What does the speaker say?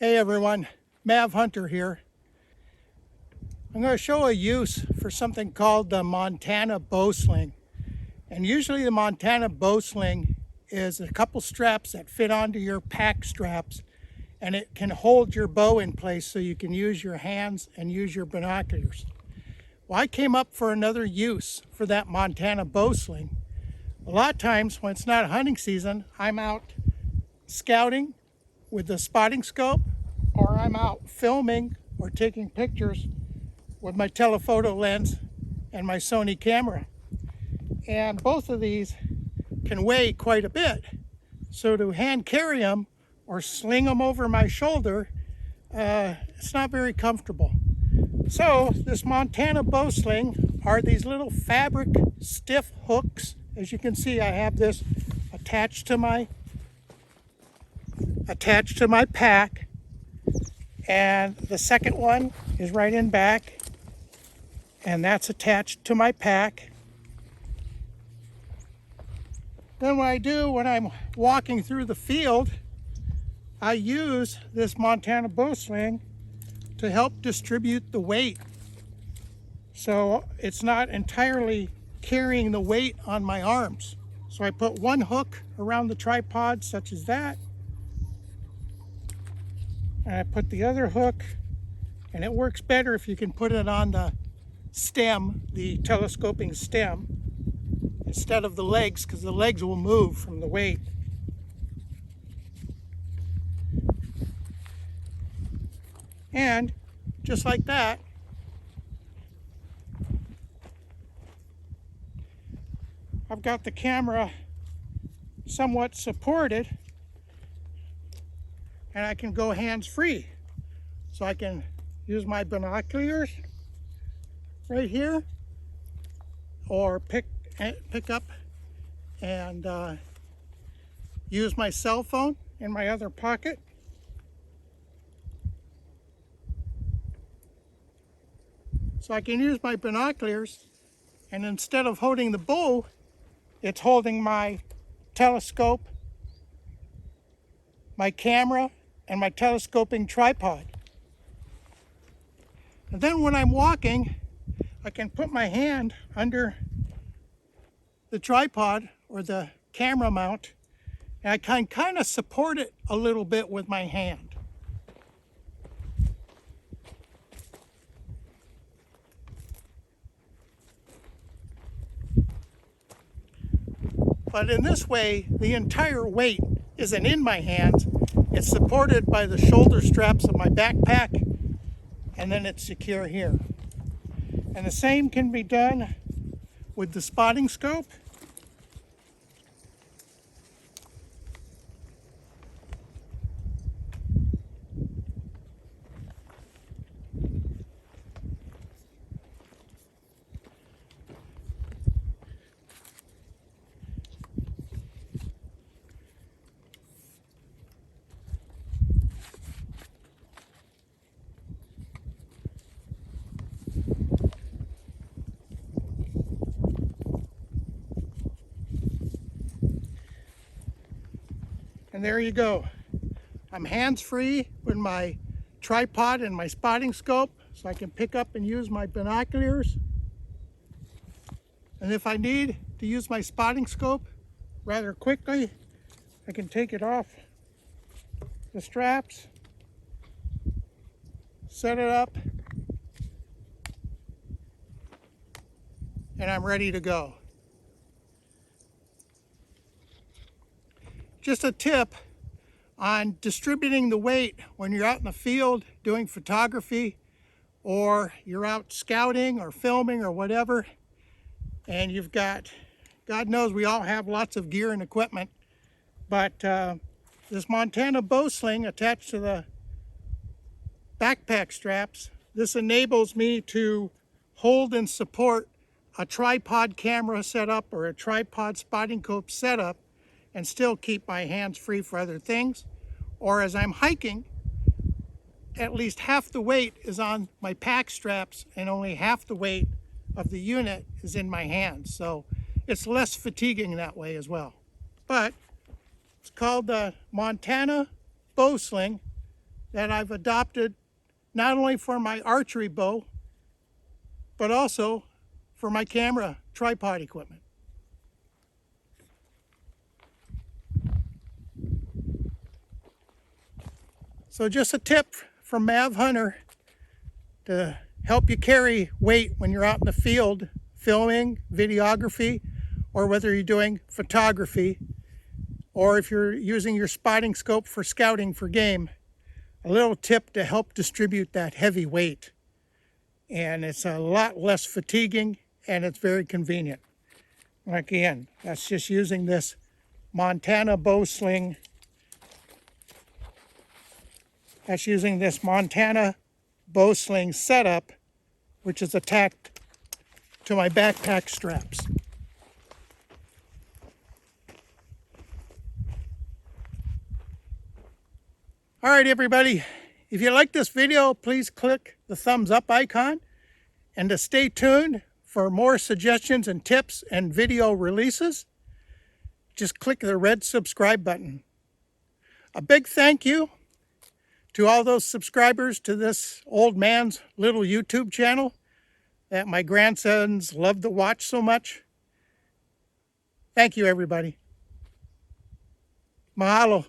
Hey everyone, Mav Hunter here. I'm going to show a use for something called the Montana Bow Sling. And usually the Montana Bow Sling is a couple straps that fit onto your pack straps, and it can hold your bow in place so you can use your hands and use your binoculars. Well, I came up for another use for that Montana Bow Sling. A lot of times when it's not hunting season, I'm out scouting with the spotting scope, or I'm out filming or taking pictures with my telephoto lens and my Sony camera. And both of these can weigh quite a bit. So to hand carry them or sling them over my shoulder, it's not very comfortable. So this Montana Bow Sling are these little fabric stiff hooks. As you can see, I have this attached to my pack, and the second one is right in back, and that's attached to my pack. Then what I do when I'm walking through the field, I use this Montana Bow Sling to help distribute the weight, so it's not entirely carrying the weight on my arms. So I put one hook around the tripod such as that, and I put the other hook, and it works better if you can put it on the stem, the telescoping stem, instead of the legs, because the legs will move from the weight. And just like that, I've got the camera somewhat supported, and I can go hands-free. So I can use my binoculars right here, or pick up and use my cell phone in my other pocket. So I can use my binoculars, and instead of holding the bow, it's holding my telescope, my camera, and my telescoping tripod. And then when I'm walking, I can put my hand under the tripod or the camera mount, and I can kind of support it a little bit with my hand. But in this way, the entire weight isn't in my hands. It's supported by the shoulder straps of my backpack, and then it's secure here. And the same can be done with the spotting scope. And there you go. I'm hands-free with my tripod and my spotting scope, so I can pick up and use my binoculars. And if I need to use my spotting scope rather quickly, I can take it off the straps, set it up, and I'm ready to go. Just a tip on distributing the weight when you're out in the field doing photography, or you're out scouting or filming or whatever, and you've got, God knows we all have lots of gear and equipment, but this Montana Bow Sling attached to the backpack straps, this enables me to hold and support a tripod camera setup or a tripod spotting scope setup, and still keep my hands free for other things. Or as I'm hiking, at least half the weight is on my pack straps and only half the weight of the unit is in my hands. So it's less fatiguing that way as well. But it's called the Montana Bow Sling that I've adopted not only for my archery bow, but also for my camera tripod equipment. So just a tip from Mav Hunter to help you carry weight when you're out in the field filming, videography, or whether you're doing photography, or if you're using your spotting scope for scouting for game. A little tip to help distribute that heavy weight. And it's a lot less fatiguing and it's very convenient. Again, that's just using this Montana Bow Sling. That's using this Montana Bow Sling setup, which is attached to my backpack straps. All right, everybody, if you like this video, please click the thumbs up icon, and to stay tuned for more suggestions and tips and video releases, just click the red subscribe button. A big thank you to all those subscribers to this old man's little YouTube channel that my grandsons love to watch so much. Thank you, everybody. Mahalo.